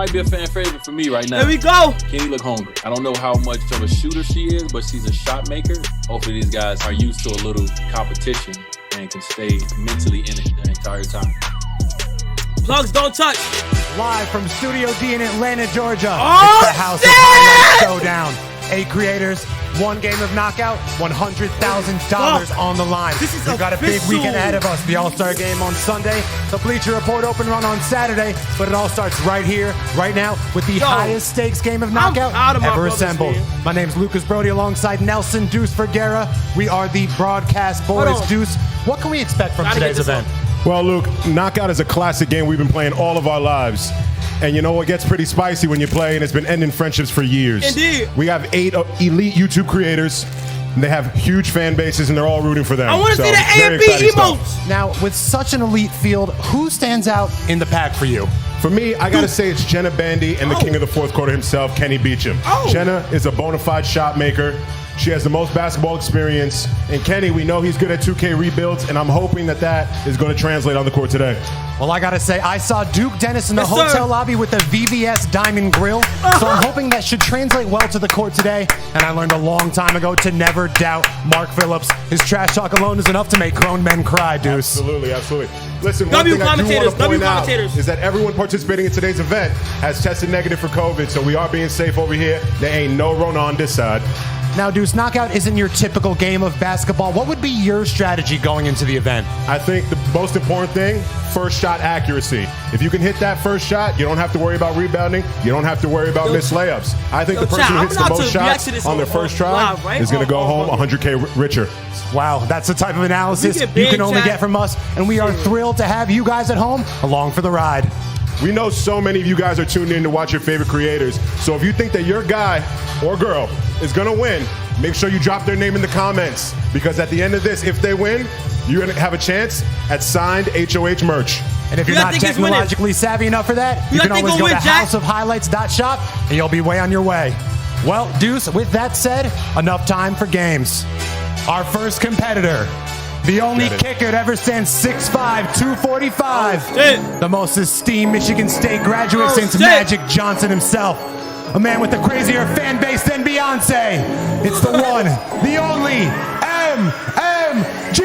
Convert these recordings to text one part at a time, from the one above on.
Might be a fan favorite for me right now. Here we go. Kenny look hungry. I don't know how much of a shooter she is, but she's a shot maker. Hopefully these guys are used to a little competition and can stay mentally in it the entire time. Plugs don't touch. Live from Studio D in Atlanta, Georgia. Oh, it's the House of Highlights Showdown. 8 creators, 1 game of knockout, $100,000 on the line. We've got a big weekend ahead of us. The All-Star Game on Sunday, the Bleacher Report Open Run on Saturday, but it all starts right here, right now, with the highest stakes game of knockout ever assembled. Man. My name's Lucas Brody alongside Nelson Deuce Vergara. We are the broadcast boys. Deuce, what can we expect from today's event? Well, Luke, knockout is a classic game we've been playing all of our lives. And you know what gets pretty spicy when you play, and it's been ending friendships for years. Indeed. We have 8 elite YouTube creators, and they have huge fan bases, and they're all rooting for them. I want to see the AMP emotes. Now, with such an elite field, who stands out in the pack for you? For me, I got to say it's Jenna Bandy and the king of the fourth quarter himself, Kenny Beecham. Jenna is a bona fide shot maker. She has the most basketball experience. And Kenny, we know he's good at 2K rebuilds, and I'm hoping that that is going to translate on the court today. Well, I got to say, I saw Duke Dennis in the hotel lobby with the VVS Diamond Grill, so I'm hoping that should translate well to the court today. And I learned a long time ago to never doubt Mark Phillips. His trash talk alone is enough to make grown men cry, Deuce. Absolutely, absolutely. Listen, one thing I do want to point out is that everyone participating in today's event has tested negative for COVID, so we are being safe over here. There ain't no Rona on this side. Now, Deuce, knockout isn't your typical game of basketball. What would be your strategy going into the event? I think the most important thing, first shot accuracy. If you can hit that first shot, you don't have to worry about rebounding. You don't have to worry about missed layups. I think the person who hits the most shots on their first try is going to go home 100K richer. Wow, that's the type of analysis you can only get from us, and we are thrilled to have you guys at home along for the ride. We know so many of you guys are tuned in to watch your favorite creators. So if you think that your guy or girl is going to win, make sure you drop their name in the comments. Because at the end of this, if they win, you're going to have a chance at signed HOH merch. And if you're not technologically savvy enough for that, you can always go to houseofhighlights.shop and you'll be way on your way. Well, Deuce, with that said, enough time for games. Our first competitor, the only kicker to ever stand 6'5", 245. The most esteemed Michigan State graduate since Magic Johnson himself. A man with a crazier fan base than Beyonce. It's the one, the only, MMG!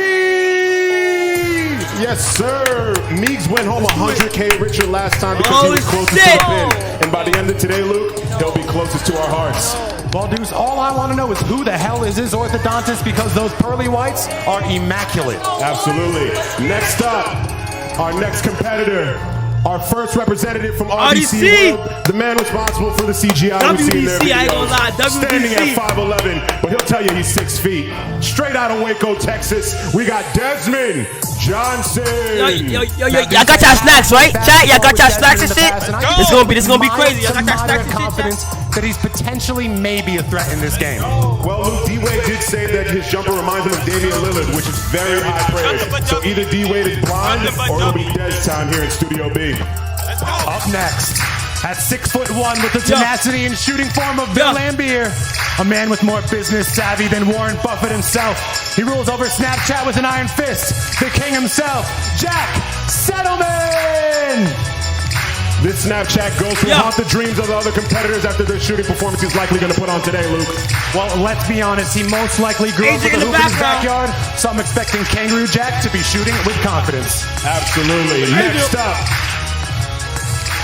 Yes, sir. Meeks went home 100K richer last time because he was closest to the pin. And by the end of today, Luke, he'll be closest to our hearts. Well, Deuce, all I want to know is who the hell is his orthodontist, because those pearly whites are immaculate. Absolutely. Next up, our next competitor, our first representative from RDC World, the man responsible for the CGI. WDC, I ain't gonna lie, WDC. Standing at 5'11", but he'll tell you he's 6 feet. Straight out of Waco, Texas, we got Desmond Johnson. Yo, y'all got y'all snacks, right? Chat, y'all got y'all snacks and shit? This gonna be crazy. Y'all got y'all snacks and confidence that he's potentially maybe a threat in this game. Well, Luke, D-Wade did say that his jumper reminds him of Damian Lillard, which is very high praise. So either D-Wade is blind or it'll be dead time here in Studio B. Up next, at 6'1" with the tenacity and shooting form of Bill Lambier, a man with more business savvy than Warren Buffett himself. He rules over Snapchat with an iron fist. The king himself, Jack Settleman. This Snapchat ghost will haunt the dreams of the other competitors after their shooting performance he's likely going to put on today, Luke. Well, let's be honest, he most likely grew up with a hoop in his backyard, so I'm expecting Kangaroo Jack to be shooting with confidence. Absolutely. Next up,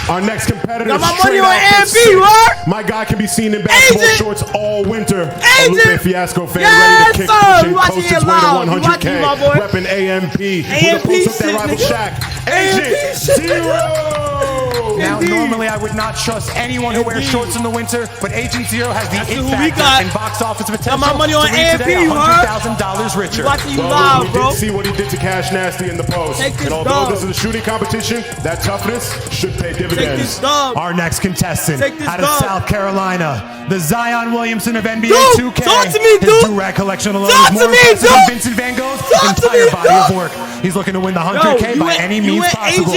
our next competitor. Got my money on AMP, right? My guy can be seen in basketball shorts all winter. Agent Fiasco fan ready to kick, pushing, coast his way to 100K. Repping AMP. With a post up that rival Shaq. Agent Zero. Now, normally I would not trust anyone who wears shorts in the winter, but Agent Zero has the it factor and box office potential. Got my money on AMP, $100,000 richer. Watching you live, bro. We did see what he did to Cash Nasty in the post. And although this is a shooting competition, that toughness should pay dividends. Our next contestant out of South Carolina, the Zion Williamson of NBA 2K. Talk to me, dude. His do-rag collection alone is more impressive than Vincent Van Gogh's entire body of work. He's looking to win the 100K by any means possible.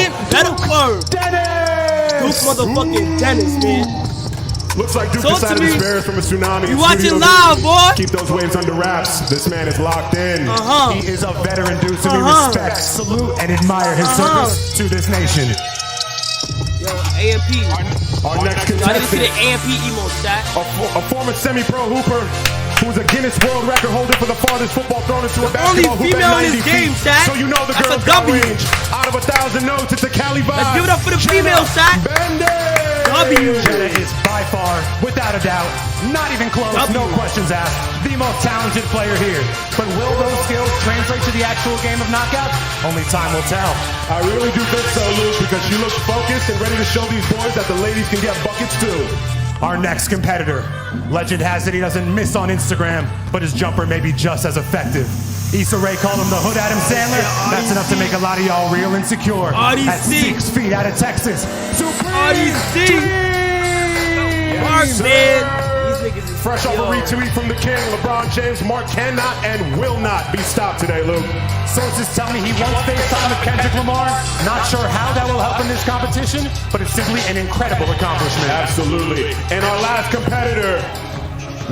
Duke motherfucking Dennis, man. Looks like Duke decided to spare us from a tsunami. You watching live, boy? Keep those waves under wraps. This man is locked in. He is a veteran, Duke, so we respect, salute, and admire his service to this nation. Yo, AMP. Our next I didn't see the contestant, AMP emo chat. a former semi-pro hooper who's a Guinness World Record holder for the farthest football thrown into a Only basketball hoop female at in 90 this game, feet. Shaq. So you know the That's girl's a got W. range. Out of 1,000 notes, it's a Cali vibe. Let's give it up for the female, Shaq. W. Jenna is by far, without a doubt, not even close, no questions asked, the most talented player here. But will those skills translate to the actual game of knockout? Only time will tell. I really do think so, Luke, because she looks focused and ready to show these boys that the ladies can get buckets too. Our next competitor. Legend has it he doesn't miss on Instagram, but his jumper may be just as effective. Issa Rae called him the Hood Adam Sandler. That's enough to make a lot of y'all real insecure. At 6 feet out of Texas. Fresh off a retweet from the king, LeBron James, Mark cannot and will not be stopped today, Luke. Sources tell me he won't FaceTime with Kendrick Lamar. Not sure how that will help in this competition, but it's simply an incredible accomplishment. Absolutely. And our last competitor,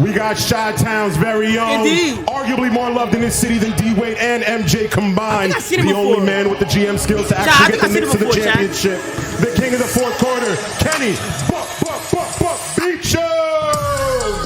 we got Chi-Town's very own, arguably more loved in this city than D-Wade and MJ combined. The only man with the GM skills to actually get the Knicks to the championship. The king of the fourth quarter, Kenny Beecham.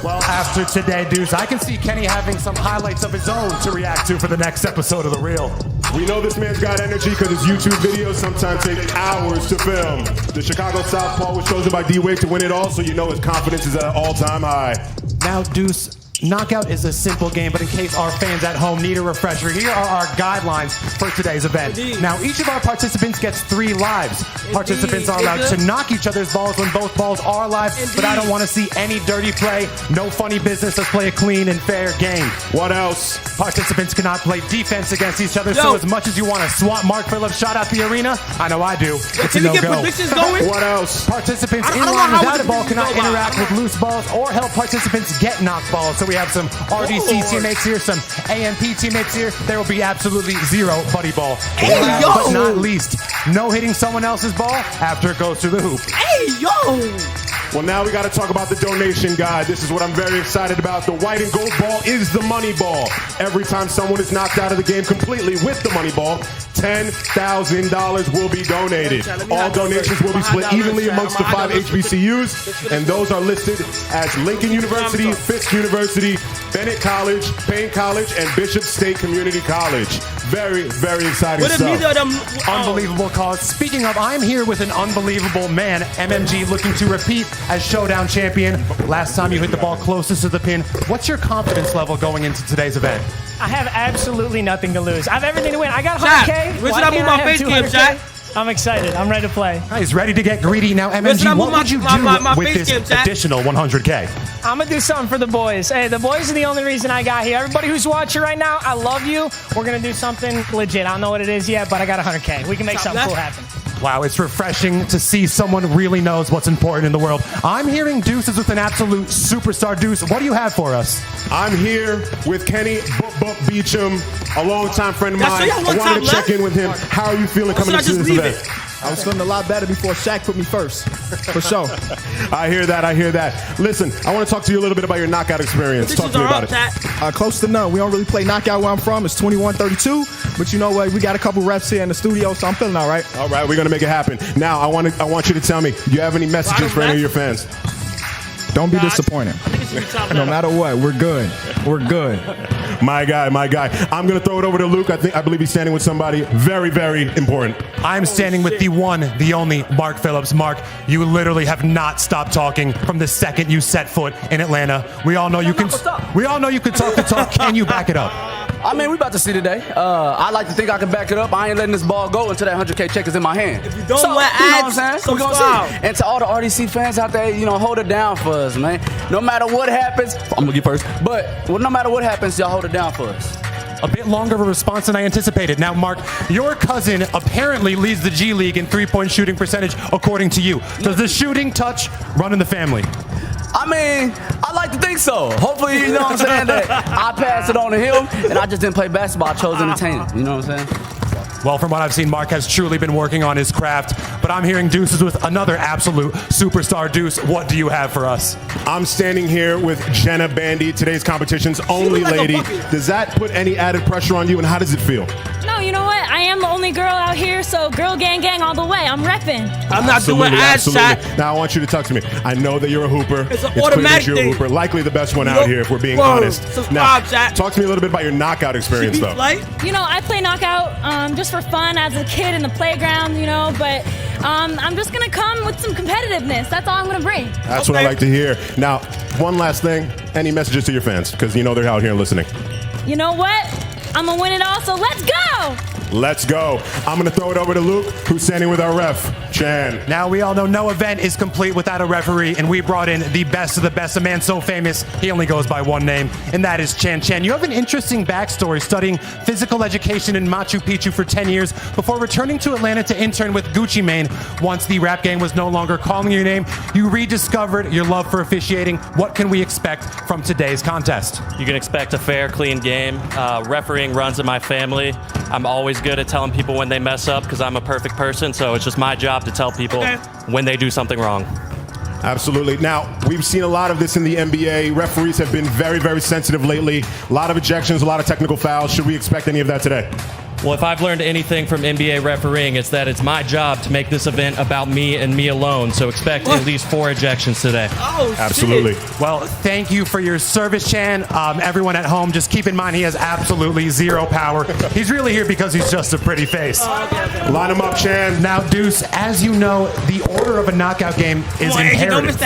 Well, after today, Deuce, I can see Kenny having some highlights of his own to react to for the next episode of The Real. We know this man's got energy because his YouTube videos sometimes take hours to film. The Chicago Southpaw was chosen by D-Wade to win it all, so you know his confidence is at an all-time high. Now, Deuce, knockout is a simple game, but in case our fans at home need a refresher, here are our guidelines for today's event. Now, each of our participants gets 3 lives. Participants are allowed to knock each other's balls when both balls are live, but I don't want to see any dirty play, no funny business. Let's play a clean and fair game. What else? Participants cannot play defense against each other, so as much as you want to swat Mark Phillips shot at the arena, I know I do, it's a no-go. What else? Participants in line without a ball cannot interact with loose balls or help participants get knocked balls. So we have some RDC teammates here, some AMP teammates here. There will be absolutely 0 buddy ball. But not least, no hitting someone else's ball after it goes through the hoop. Well, now we got to talk about the donation guide. This is what I'm very excited about. The white and gold ball is the money ball. Every time someone is knocked out of the game completely with the money ball, $10,000 will be donated. All donations will be split evenly amongst the 5 HBCUs, and those are listed as Lincoln University, Fisk University, Bennett College, Payne College, and Bishop State Community College. Very, very exciting stuff. Unbelievable cause. Speaking of, I'm here with an unbelievable man, MMG, looking to repeat as showdown champion. Last time you hit the ball closest to the pin. What's your confidence level going into today's event? I have absolutely nothing to lose. I have everything to win. I got 100K. Where should I move my face cam, Jack? I'm excited. I'm ready to play. He's ready to get greedy. Now, MMG, what would you do with this additional 100K? I'm going to do something for the boys. Hey, the boys are the only reason I got here. Everybody who's watching right now, I love you. We're going to do something legit. I don't know what it is yet, but I got 100K. We can make something cool happen. Wow, it's refreshing to see someone really knows what's important in the world. I'm hearing Deuces with an absolute superstar. Deuce, what do you have for us? I'm here with Kenny Beecham, a longtime friend of mine. I wanted to check in with him. How are you feeling coming into this event? I was feeling a lot better before Shaq put me first, for sure. I hear that. Listen, I want to talk to you a little bit about your knockout experience. Talk to me about it. Close to none. We don't really play knockout where I'm from. It's 21-32, but you know what? We got a couple reps here in the studio, so I'm feeling all right. All right, we're going to make it happen. Now, I want you to tell me, do you have any messages for any of your fans? Don't be disappointed. No matter what, we're good. We're good. My guy. I'm going to throw it over to Luke. I believe he's standing with somebody very, very important. I'm standing with the one, the only Mark Phillips. Mark, you literally have not stopped talking from the second you set foot in Atlanta. We all know you can talk the talk. Can you back it up? I mean, we about to see today. I like to think I can back it up. I ain't letting this ball go until that 100K check is in my hand. If you don't let ads, we're gonna see. And to all the RDC fans out there, hold it down for us, man. No matter what happens, I'm gonna get first. But no matter what happens, y'all hold it down for us. A bit longer of a response than I anticipated. Now, Mark, your cousin apparently leads the G League in three-point shooting percentage, according to you. Does the shooting touch run in the family? I mean, I like to think so. Hopefully, you know what I'm saying, that I passed it on to him, and I just didn't play basketball. I chose entertainment. You know what I'm saying? Well, from what I've seen, Mark has truly been working on his craft, but I'm hearing Deuces with another absolute superstar. Deuce, what do you have for us? I'm standing here with Jenna Bandy, today's competition's only lady. Does that put any added pressure on you, and how does it feel? No, you know what? I am the only girl out here, so girl gang gang all the way. I'm repping. I'm not doing ass shot. Now I want you to talk to me. I know that you're a hooper. It's an automatic clear that you're a hooper. Likely the best one out here, if we're being honest. Now, talk to me a little bit about your knockout experience, though. You know, I play knockout just for fun as a kid in the playground, you know, but I'm just going to come with some competitiveness. That's all I'm going to bring. That's what I like to hear. Now, one last thing. Any messages to your fans? Because you know they're out here listening. You know what? I'm going to win it all, so let's go! Let's go. I'm going to throw it over to Luke, who's standing with our ref, Chan. Now, we all know no event is complete without a referee, and we brought in the best of the best, a man so famous, he only goes by one name, and that is Chan. Chan, you have an interesting backstory studying physical education in Machu Picchu for 10 years before returning to Atlanta to intern with Gucci Mane. Once the rap gang was no longer calling your name, you rediscovered your love for officiating. What can we expect from today's contest? You can expect a fair, clean game. Refereeing runs in my family. I'm always good at telling people when they mess up because I'm a perfect person, so it's just my job to tell people when they do something wrong. Absolutely. Now, we've seen a lot of this in the NBA. Referees have been very, very sensitive lately. A lot of ejections, a lot of technical fouls. Should we expect any of that today? Well, if I've learned anything from NBA refereeing, it's that it's my job to make this event about me and me alone. So expect at least 4 ejections today. Oh, absolutely. Shit. Well, thank you for your service, Chan. Everyone at home, just keep in mind he has absolutely zero power. He's really here because he's just a pretty face. Line him up, Chan. Now, Deuce, as you know, the order of a knockout game is imperative.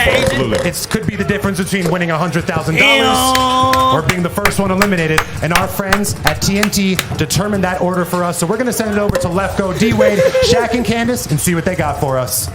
It could be the difference between winning $100,000 or being the first one eliminated. And our friends at TNT determined that order for us. So we're going to send it over to Left Go, D-Wade, Shaq, and Candace and see what they got for us.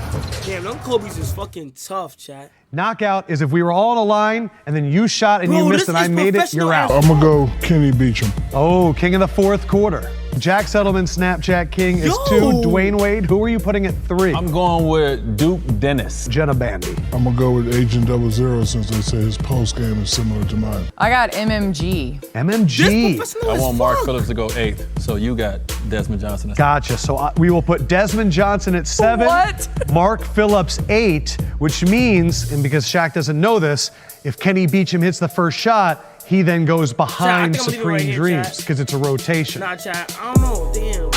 Damn, them Kobe's is fucking tough, chat. Knockout is if we were all in a line and then you shot and you missed and I made it, you're out. I'm going to go Kenny Beecham. Oh, king of the fourth quarter. Jack Settleman, Snapchat King is 2. Dwayne Wade, who are you putting at 3? I'm going with Duke Dennis. Jenna Bandy. I'm going to go with Agent 00 since they say his post game is similar to mine. I got MMG. MMG. I want Mark Phillips to go 8th, so you got Desmond Johnson. Gotcha. So we will put Desmond Johnson at 7. What? Mark Phillips 8, which means, and because Shaq doesn't know this, if Kenny Beecham hits the first shot, he then goes behind Supreme Dreams because it's a rotation. Nah, chat. I don't know. Damn.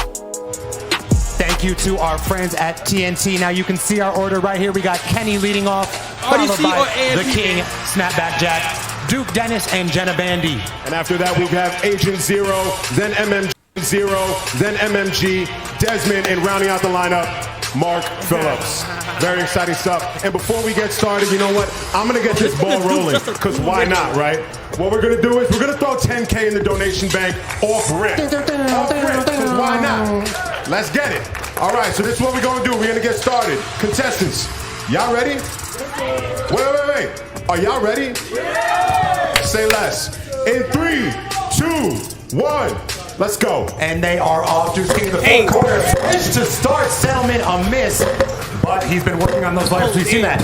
Thank you to our friends at TNT. Now you can see our order right here. We got Kenny leading off, followed by the King, Snapback Jack, Duke Dennis, and Jenna Bandy. And after that, we have Agent 0, then MMG 0, then MMG, Desmond, and rounding out the lineup, Mark Phillips. Very exciting stuff. And before we get started, you know what? I'm going to get this ball rolling, because why not, right? What we're going to do is we're going to throw $10K in the donation bank off rip. Off rip, because why not? Let's get it. All right, so this is what we're going to do. We're going to get started. Contestants, y'all ready? Wait. Are y'all ready? Say less. In 3, 2, 1. Let's go. And they are off. Duke's King of the fourth quarter. Switch to start. Settlement a miss. But he's been working on those lineups. We've seen that.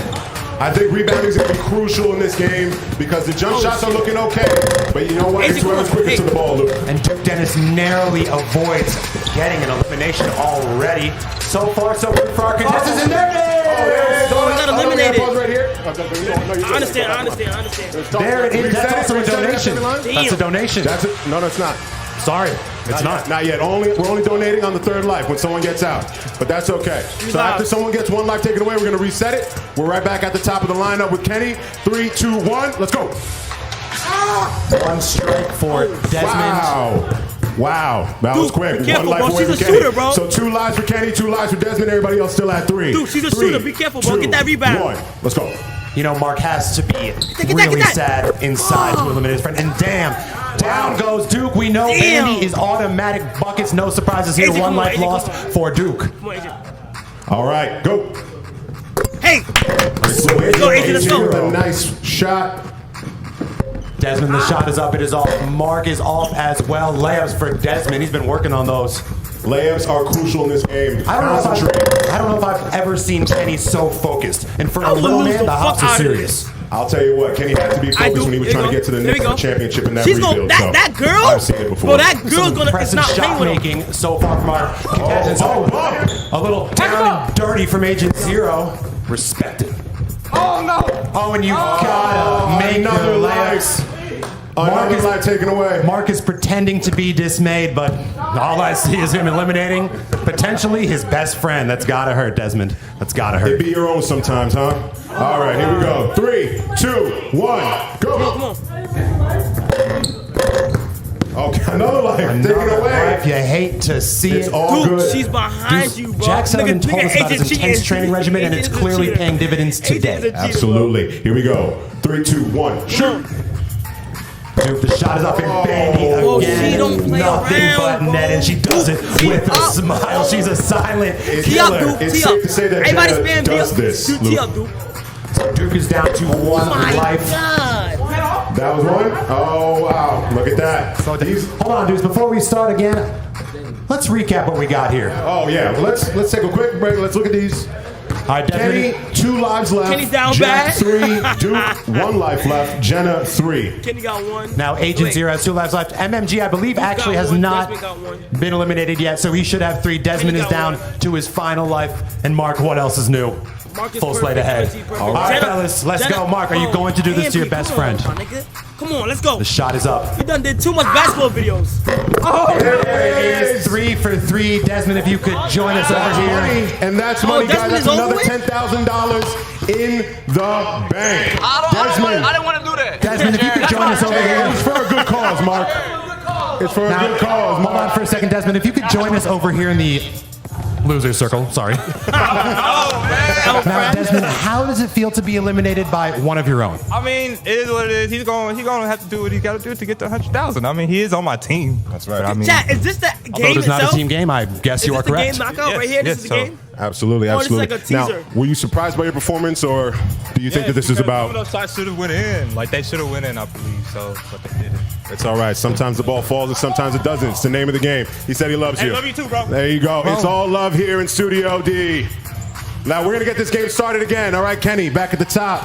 I think rebounding is going to be crucial in this game because the jump shots are looking okay. But you know what? It's whoever's quickest to the ball, Luke. And Duke Dennis narrowly avoids getting an elimination already. So far, so good for our contestants. And there it is! Got eliminated. Right here. I understand. There it is. That's also a donation. That's a donation. No, it's not. Sorry, it's not. Not yet. We're only donating on the 3rd life when someone gets out. But that's okay. So after someone gets 1 life taken away, we're going to reset it. We're right back at the top of the lineup with Kenny. 3, 2, 1. Let's go. 1 strike for Desmond. Wow. That was quick. Careful, 1 life bro. away She's for a Kenny. shooter, bro. So 2 lives for Kenny, 2 lives for Desmond. Everybody else still at 3. Dude, she's a shooter. Be careful, bro. Get that rebound. 1. Let's go. You know, Mark has to be really sad inside to eliminate his friend. And damn, down goes Duke. We know Bandy is automatic buckets. No surprises here. 1 life lost for Duke. All right, go. Hey. Go, Agent. Let's go. Nice shot. Desmond, the shot is up. It is off. Mark is off as well. Layups for Desmond. He's been working on those. Layups are crucial in this game. I don't know if I've ever seen Kenny so focused. And for a little man, the hops are serious. I'll tell you what, Kenny had to be focused when he was trying to get to the next championship in that rebuild. That girl? I've seen it before. Bro, that girl's gonna impressive shot making so far from our contestants. A little down and dirty from Agent 0. Respected. Oh, no. Oh, and you gotta make another layups. Another life taken away. Mark is pretending to be dismayed, but all I see is him eliminating potentially his best friend. That's gotta hurt, Desmond. That's gotta hurt. It be your own sometimes, huh? All right, here we go. 3, 2, 1, go. Come on. Okay, another life taken away. Life, you hate to see It's it. all Dude, good. she's behind you, bro. Jack Sullivan told us about his Agent intense cheating. training regimen, and it's Agent clearly cheating. paying dividends today. Absolutely. Here we go. 3, 2, 1, shoot. Dude, the shot is up in Bandy Oh, again. she don't play Nothing around, but bro. net, and she does it with a smile. She's a silent killer. It's safe to say that Everybody Jenna spam does Duke. this. Dude, Luke. up, dude. Duke is down to one life. God. That was one? Oh, wow. Look at that. So hold on, dudes. Before we start again, let's recap what we got here. Oh, yeah. Well, let's take a quick break. Let's look at these. All right, Kenny, 2 lives left. Kenny's down Jack, bad. 3. Duke, 1 life left. Jenna, 3. Kenny got one. Now, Agent Zero has 2 lives left. MMG, I believe, actually has one. not Desmond got one. been eliminated yet, so he should have 3. Desmond Kenny is got down one. to his final life. And Mark, what else is new? Marcus Full slate ahead. All right, Jenna, fellas, let's Jenna, go. Mark, are you going to do this to your best friend? Come on, my nigga. Come on, let's go. The shot is up. You done did too much basketball videos. It is 3 for 3. Desmond, if you could join us over here. Money, and that's money, guys. Desmond That's is over another with? $10,000 in the bank. I didn't want to do that. Desmond, if you could join us over here. It's for a good cause, Mark. It's for a good cause, Hold on Mark. for a second, Desmond. If you could join us over here in the loser circle. Sorry. Now, Desmond, how does it feel to be eliminated by one of your own? I mean, it is what it is. He's gonna have to do what he got to do to get the 100,000. I mean, he is on my team. That's right. I mean, Chat, is this the Although game it's not itself? a team game, I guess Is you this are the correct. game knockout right here? This is the game? Absolutely, Oh, this is absolutely. like a teaser. Now, were you surprised by your performance, or do you think that this is about? Some of those shots should have went in. Like they should have went in, I believe. So, but they didn't. It's all right. Sometimes the ball falls and sometimes it doesn't. It's the name of the game. He said he loves Hey, you. love you too, bro. There you go. It's all love here in Studio D. Now we're gonna get this game started again. All right, Kenny, back at the top.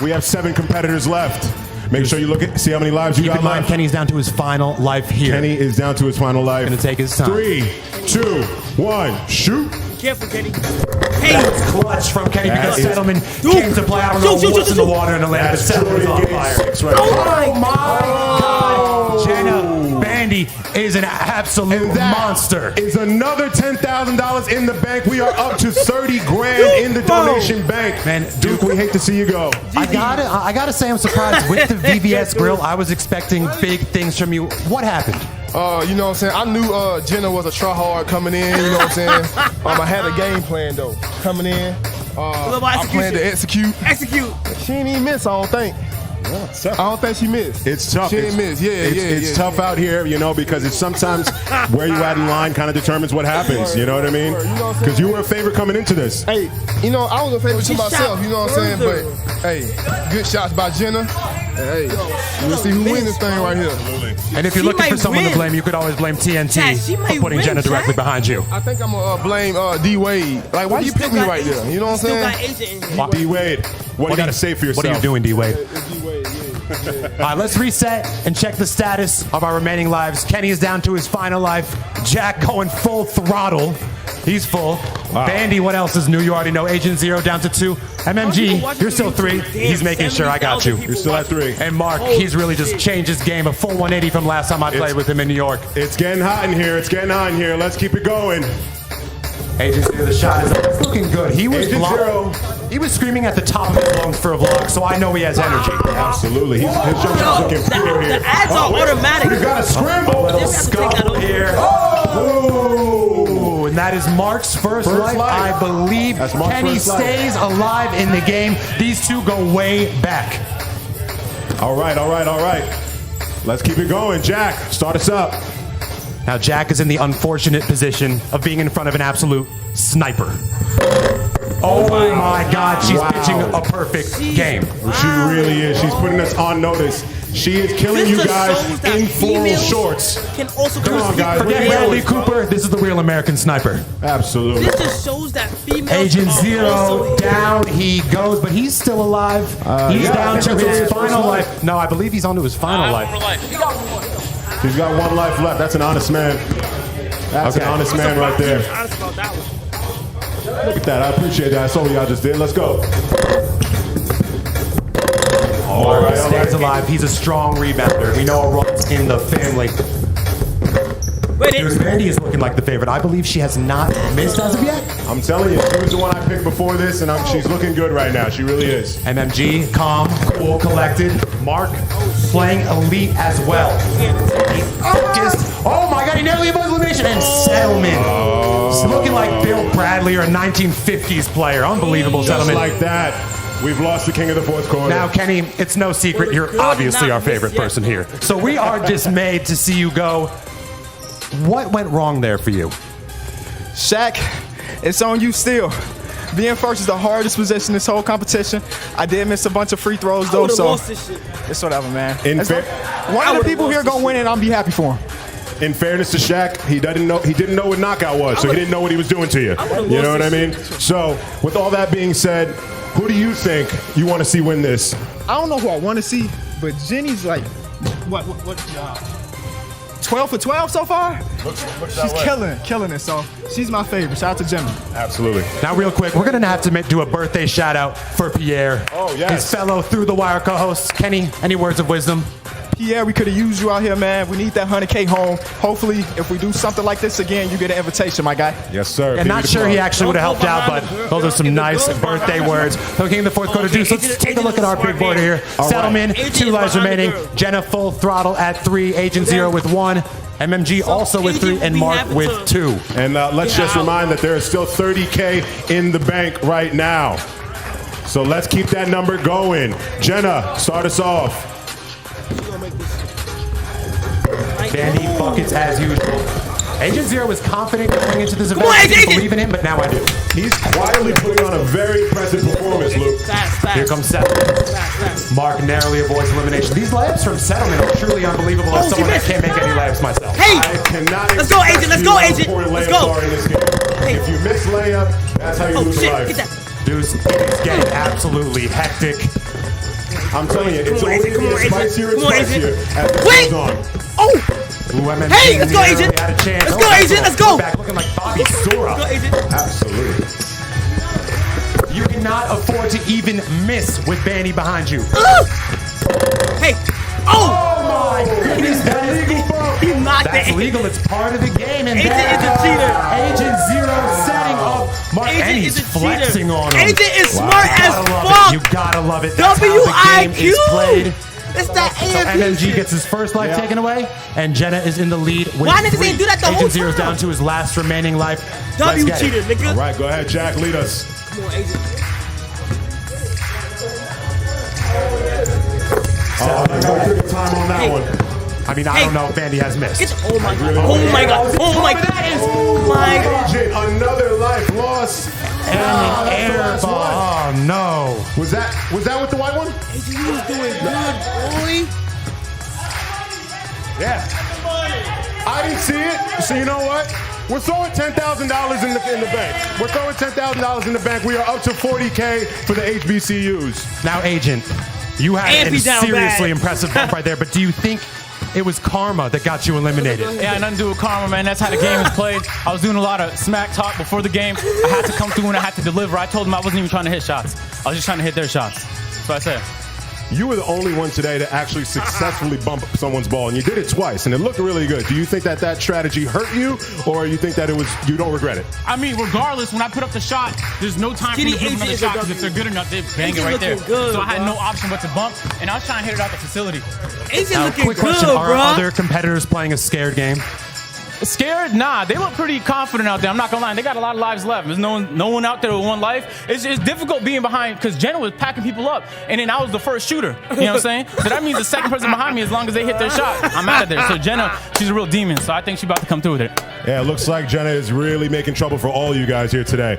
We have 7 competitors left. Make sure you look at, see how many lives you Keep got in mind, left. Kenny's down to his final life here. Kenny is down to his final life. Gonna take his time. 3, 2, 1, shoot. Careful, Kenny. That's clutch from Kenny because is- Settleman came to play. I don't know what's in the water in the land, but That's Settleman's on Jordan fire. Gates right Oh there. my God! Jenna Bandy is an absolute monster. Is another $10,000 in the bank. We are up to 30 grand in the donation bank. Man, Duke, we hate to see you go. I gotta say I'm surprised. With the VVS grill, I was expecting big things from you. What happened? You know what I'm saying? I knew Jenna was a try-hard coming in, you know what I'm saying? I had a game plan, though. Coming in, I planned to execute. Execute. She ain't even miss, I don't think. I don't think she missed. It's tough. She didn't miss. It's tough out here, you know, because it's sometimes where you at in line kind of determines what happens. You know what I mean? Because you were a favorite coming into this. Hey, you know, I was a favorite to myself, you know what I'm saying? But, hey, good shots by Jenna. Hey, we'll see who wins this thing right here. And if you're looking for someone to blame, you could always blame TNT for putting Jenna directly behind you. I think I'm going to blame D-Wade. Like, why you pick me right there? You know what I'm saying? D-Wade, what do you got to say for yourself? What are you doing, D-Wade? All right, let's reset and check the status of our remaining lives. Kenny is down to his final life. Jack going full throttle. He's full. Wow. Bandy, what else is new? You already know. Agent Zero down to 2. MMG, you're still 3. He's making sure I got you. You're still at 3. And Mark, he's really just changed his game. A full 180 from last time I played with him in New York. It's getting hot in here. It's getting hot in here. Let's keep it going. Agent Zero, the shot is up. It's looking good. He was Agent Zero. He was screaming at the top of his lungs for a vlog, so I know he has energy. Absolutely. His jump shot's looking pure here. The ads are automatic. We've got a scramble. Little scuffle here. Ooh, and that is Mark's first life. I believe That's Mark's Kenny first life. stays alive in the game. These two go way back. All right. Let's keep it going. Jack, start us up. Now Jack is in the unfortunate position of being in front of an absolute sniper. Oh my God, she's pitching a perfect game. She really is. She's putting us on notice. She is killing you guys in floral shorts. Can also Come on, guys. Forget Bradley Cooper. This is the real American sniper. Absolutely. This just shows that females Agent are Zero also down he goes, but he's still alive. He's down to his final life. No, I believe he's on to his final life. He's got 1 life left. That's an honest man. That's an honest man right there. honest about that one. Look at that. I appreciate that. I saw what y'all just did. Let's go. All right. Stays alive. He's a strong rebounder. We know it runs in the family. Vandy is looking like the favorite. I believe she has not missed as of yet. I'm telling you, she was the one I picked before this, and she's looking good right now. She really is. MMG, calm, cool, collected. Mark playing elite as well. Focused. Oh my God, he nearly avoids elimination. And Settlement. He's looking like Bill Bradley or a 1950s player. Unbelievable, Settlement. Just like that. We've lost the king of the fourth quarter. Now, Kenny, it's no secret you're obviously our favorite person here. So we are dismayed to see you go. What went wrong there for you? Shaq, it's on you still. Being first is the hardest position in this whole competition. I did miss a bunch of free throws though, so it's whatever, man. One of the people here gonna win it. I'll be happy for him. In fairness to Shaq, he didn't know what knockout was, so he didn't know what he was doing to you. You know what I mean? So, with all that being said, who do you think you want to see win this? I don't know who I want to see, but Jenny's like, what? 12 for 12 so far? She's killing it, so she's my favorite. Shout out to Jenna. Absolutely. Now, real quick, we're going to have to do a birthday shout out for Pierre. Oh, yes. His fellow Through the Wire co-host. Kenny, any words of wisdom? Pierre, we could have used you out here, man. We need that 100K home. Hopefully, if we do something like this again, you get an invitation, my guy. Yes, sir. And not sure he actually would have helped out, but those are some nice birthday words. Looking in the fourth quarter, Deuce. Let's take a look at our big board here. Settlement, 2 lives remaining. Jenna full throttle at 3. Agent 0 with 1. MMG also with 3, and Mark with 2. And let's just remind that there is still 30K in the bank right now. So let's keep that number going. Jenna, start us off. Vandy buckets as usual. Agent 0 was confident going into this event. I didn't believe in him, but now I do. He's quietly putting on a very impressive performance, Luke. Here comes Settlement. Mark narrowly avoids elimination. These layups from Settlement are truly unbelievable as someone that can't make any layups myself. Hey! I cannot Let's go, Agent! Let's go, Agent! Let's go! If you miss layup, that's how you lose life. Deuce is getting absolutely hectic. I'm telling you, it's only getting spicier and spicier as this goes on. Oh! Ooh, Hey, let's go, Agent! Let's go, Agent! Let's go! Back looking like Bobby Sora. Let's go, Agent! Absolutely. You cannot afford to even miss with Vandy behind you. Hey! Oh my goodness, that is He knocked That's it. legal. It's part of the game. And Agent is a cheater. Agent 0 setting up Mark, Agent and he's is a flexing cheater. on him. Agent is smart as You gotta love fuck. it. You gotta love it. That's how the game is played. It's that So AFC MMG shit. gets his first life taken away, and Jenna is in the lead with Why niggas 3. ain't do that the whole Agent 0's time? down to his last remaining life. W Let's get cheater, it. nigga. All right, go ahead, Jack. Lead us. Come on, Agent. I gotta take time on that one. I mean, I don't know if Vandy has missed. Oh my god. Oh my god. Oh my god. Oh my god. Agent, another life lost. And an air ball. Oh no. Was that with the white one? Agent, you was doing good, boy. Yeah. I didn't see it. So you know what? We're throwing $10,000 in the bank. We're throwing $10,000 in the bank. We are up to 40K for the HBCUs. Now, Agent, you had And a be down seriously bad. impressive bump right there, but do you think it was karma that got you eliminated? Yeah, nothing to do with karma, man. That's how the game is played. I was doing a lot of smack talk before the game. I had to come through and I had to deliver. I told them I wasn't even trying to hit shots. I was just trying to hit their shots. That's what I said. You were the only one today to actually successfully bump someone's ball, and you did it twice, and it looked really good. Do you think that strategy hurt you, or you think that you don't regret it? I mean, regardless, when I put up the shot, there's no time for me to put up another shot because if they're good enough, they bang it right there. Good, so I had no option but to bump, and I was trying to hit it out the facility. Agent Now, looking quick good, question, are bro. other competitors playing a scared game? Scared? Nah, they look pretty confident out there. I'm not gonna lie. They got a lot of lives left. There's no one out there with one life. It's difficult being behind because Jenna was packing people up, and then I was the first shooter. You know what I'm saying? So that means the second person behind me, as long as they hit their shot, I'm out of there. So Jenna, she's a real demon. So I think she's about to come through with it. Yeah, it looks like Jenna is really making trouble for all you guys here today.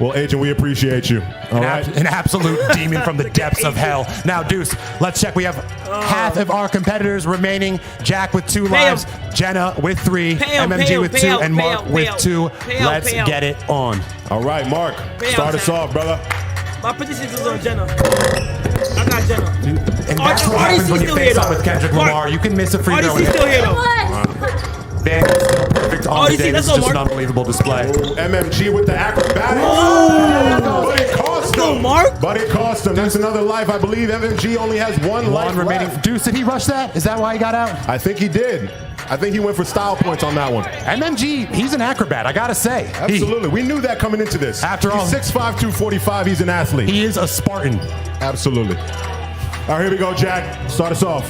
Well, Agent, we appreciate you. All right. An absolute demon from the depths of hell. Now, Deuce, let's check. We have half of our competitors remaining. Jack with 2 lives, Jenna with 3, MMG with 2, and Mark with 2. Let's get it on. All right, Mark, start us off, brother. My position is on Jenna. I got Jenna. And that's what happens when you face up with Kendrick Lamar. You can miss a free throw. RDC still here, though. Vandy's still perfect on the RDC, day. let's This is go, just an Mark. unbelievable display. MMG with the acrobatics. But it cost cost him. Mark. But it cost him. That's another life. I believe MMG only has one life remaining. left. Deuce, did he rush that? Is that why he got out? I think he did. I think he went for style points on that one. MMG, he's an acrobat, I gotta say. Absolutely. We knew that coming into this. After all, he's 6'5", 245. He's an athlete. He is a Spartan. Absolutely. All right, here we go, Jack. Start us off.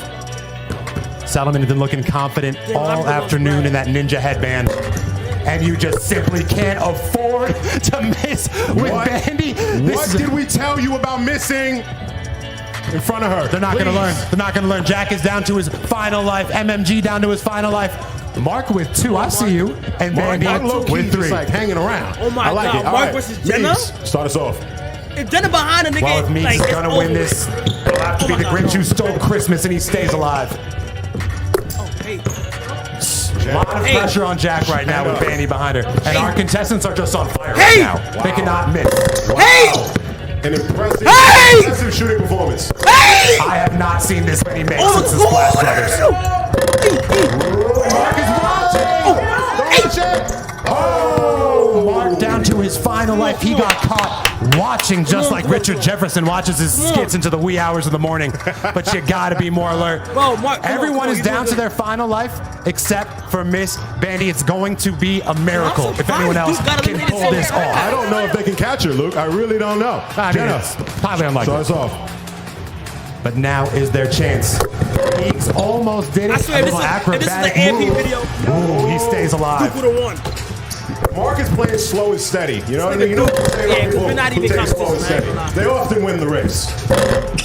Salomon has been looking confident all afternoon in that ninja headband. And you just simply can't afford to miss with Bandy. What did we tell you about missing in front of her? They're not going to learn. They're not going to learn. Jack is down to his final life. MMG down to his final life. Mark with 2. I see you. And Bandy with 3. Just like hanging around. Oh my I like God. it. All Mark right. versus Jenna? Start us off. If Jenna behind a nigga, well, if Meeks is going to win this, it'll have to be the Grinch who stole Christmas and he stays alive. A lot of pressure on Jack right now with Bandy behind her. And our contestants are just on fire right now. Wow. They cannot miss. Wow. An impressive shooting performance. I have not seen this many makes since the Splash Brothers. Mark is watching. Oh, Mark down to his final life. He got caught watching just like Richard Jefferson watches his skits into the wee hours of the morning. But you gotta be more alert. Everyone is down to their final life except for Miss Bandy. It's going to be a miracle if anyone else can pull this off. I don't know if they can catch her, Luke. I really don't know. Jenna, probably unlikely. Start us off. But now is their chance. He's almost did it. I swear, this is the AMP video. Ooh, he stays alive. Who would have won? Mark is playing slow and steady. You know what I mean? You know we're not even slow and steady. They often win the race.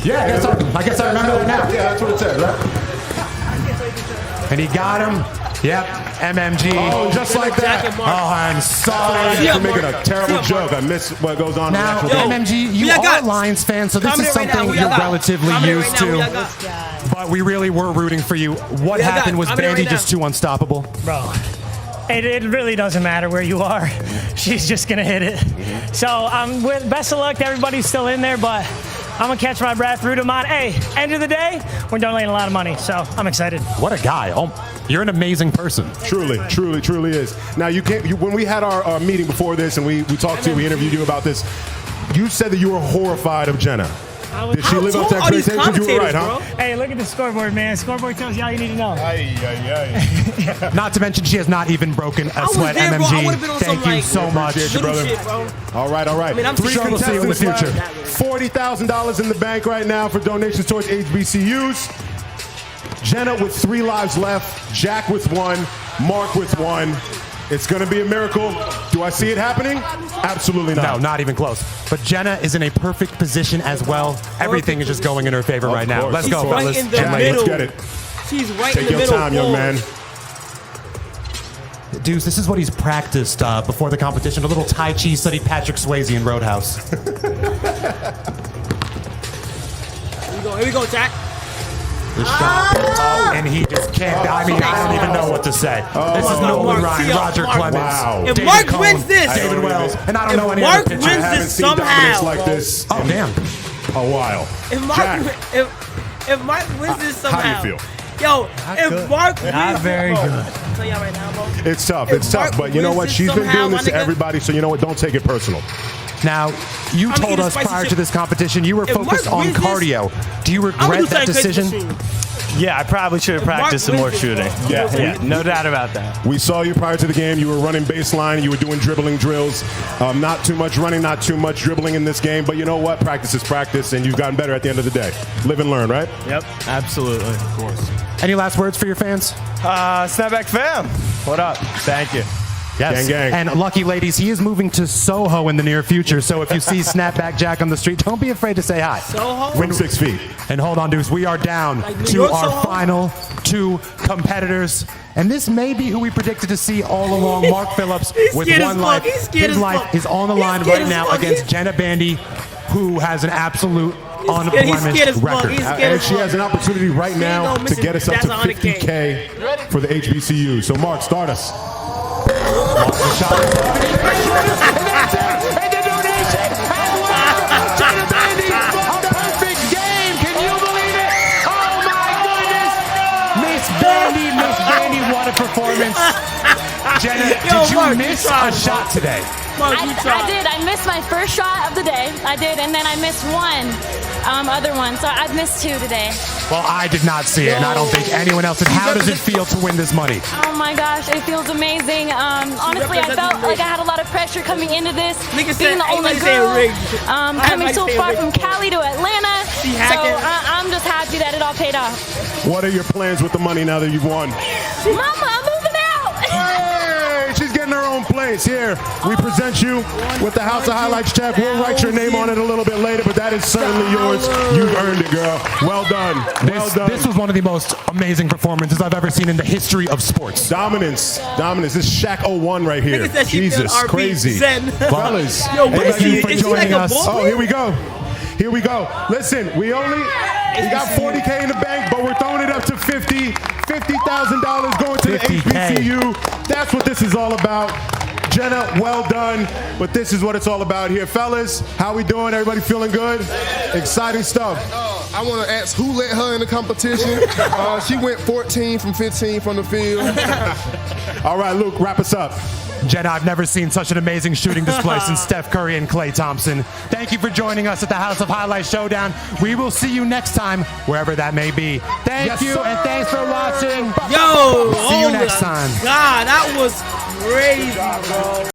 Yeah, I guess I remember that now. Yeah, that's what it says, right? And he got him. Yep, MMG. Oh, just like that. Oh, I'm sorry for making a terrible joke. I missed what goes on. Now, MMG, you are Lions fans, so this is something you're relatively used to. But we really were rooting for you. What happened? Was Bandy just too unstoppable? Bro. It really doesn't matter where you are. She's just going to hit it. So best of luck to everybody who's still in there, but I'm going to catch my breath, root them on. Hey, end of the day, we're donating a lot of money, so I'm excited. What a guy. Oh, you're an amazing person. Truly is. Now, when we had our meeting before this and we talked to you, we interviewed you about this, you said that you were horrified of Jenna. Did she live up to expectations? You were right, huh? Hey, look at the scoreboard, man. Scoreboard tells you all you need to know. Not to mention, she has not even broken a sweat. MMG, thank you so much. You, brother. Shit, bro. All right. I mean, I'm 3 sure we'll see you in the future. $40,000 in the bank right now for donations towards HBCUs. Jenna with 3 lives left. Jack with 1. Mark with 1. It's going to be a miracle. Do I see it happening? Absolutely not. No, not even close. But Jenna is in a perfect position as well. Everything is just going in her favor right now. Let's go, fellas. Let's get it. She's right Take in the middle. Take your time, young man. Deuce, this is what he's practiced before the competition. A little Tai Chi, studied Patrick Swayze in Roadhouse. Here we go, Jack. The shot. And he just can't. I mean, I don't even know what to say. This is Nolan Ryan, Roger Clemens, If David Mark Cohn, wins this, David Wells, and I don't know any Mark other pitchers. wins I haven't this seen dominance somehow. like this Oh, damn. a while. If Mark wins this somehow. How do you feel? Yo, if Mark wins Not very good. I'll tell y'all right now, bro. It's tough. It's tough. But you know what? She's been doing this to everybody, so you know what? Don't take it personal. Now, you told us prior to this competition you were focused on cardio. Do you regret that decision? Yeah, I probably should have practiced some more shooting. Yeah, no doubt about that. We saw you prior to the game. You were running baseline. You were doing dribbling drills. Not too much running, not too much dribbling in this game. But you know what? Practice is practice, and you've gotten better at the end of the day. Live and learn, right? Yep, absolutely. Of course. Any last words for your fans? Snapback fam, what up? Thank you. Yes. Gang. And lucky ladies, he is moving to Soho in the near future. So if you see Snapback Jack on the street, don't be afraid to say hi. Soho? From 6 feet. And hold on, Deuce, we are down to our final 2 competitors. And this may be who we predicted to see all along. Mark Phillips with 1 life. His life is on the line right now against Jenna Bandy, who has an absolute unblemished record. And she has an opportunity right now to get us up to 50K for the HBCU. So Mark, start us. Mark, the shot. And the donation. Jenna Bandy, a perfect game. Can you believe it? Oh my goodness. Miss Bandy, what a performance. Jenna, did you miss a shot today? I did. I missed my first shot of the day. I did, and then I missed one other one. So I've missed 2 today. Well, I did not see it, and I don't think anyone else did. How does it feel to win this money? Oh my gosh, it feels amazing. Honestly, I felt like I had a lot of pressure coming into this, being the only girl, coming so far from Cali to Atlanta. So I'm just happy that it all paid off. What are your plans with the money now that you've won? Mama, I'm moving out. Hey, she's getting her own place. Here, we present you with the House of Highlights check. We'll write your name on it a little bit later, but that is certainly yours. You've earned it, girl. Well done. Well done. This was one of the most amazing performances I've ever seen in the history of sports. Dominance. This is Shaq 01 right here. Jesus, crazy. Fellas, thank you for joining us. Oh, here we go. Here we go. Listen, we got 40K in the bank, but we're throwing it up to 50. $50,000 going to the HBCU. That's what this is all about. Jenna, well done. But this is what it's all about here. Fellas, how we doing? Everybody feeling good? Exciting stuff. I want to ask who let her in the competition. She went 14 from 15 from the field. All right, Luke, wrap us up. Jenna, I've never seen such an amazing shooting display since Steph Curry and Klay Thompson. Thank you for joining us at the House of Highlights Showdown. We will see you next time, wherever that may be. Thank you, and thanks for watching. Yo, see you next time. God, that was crazy, bro.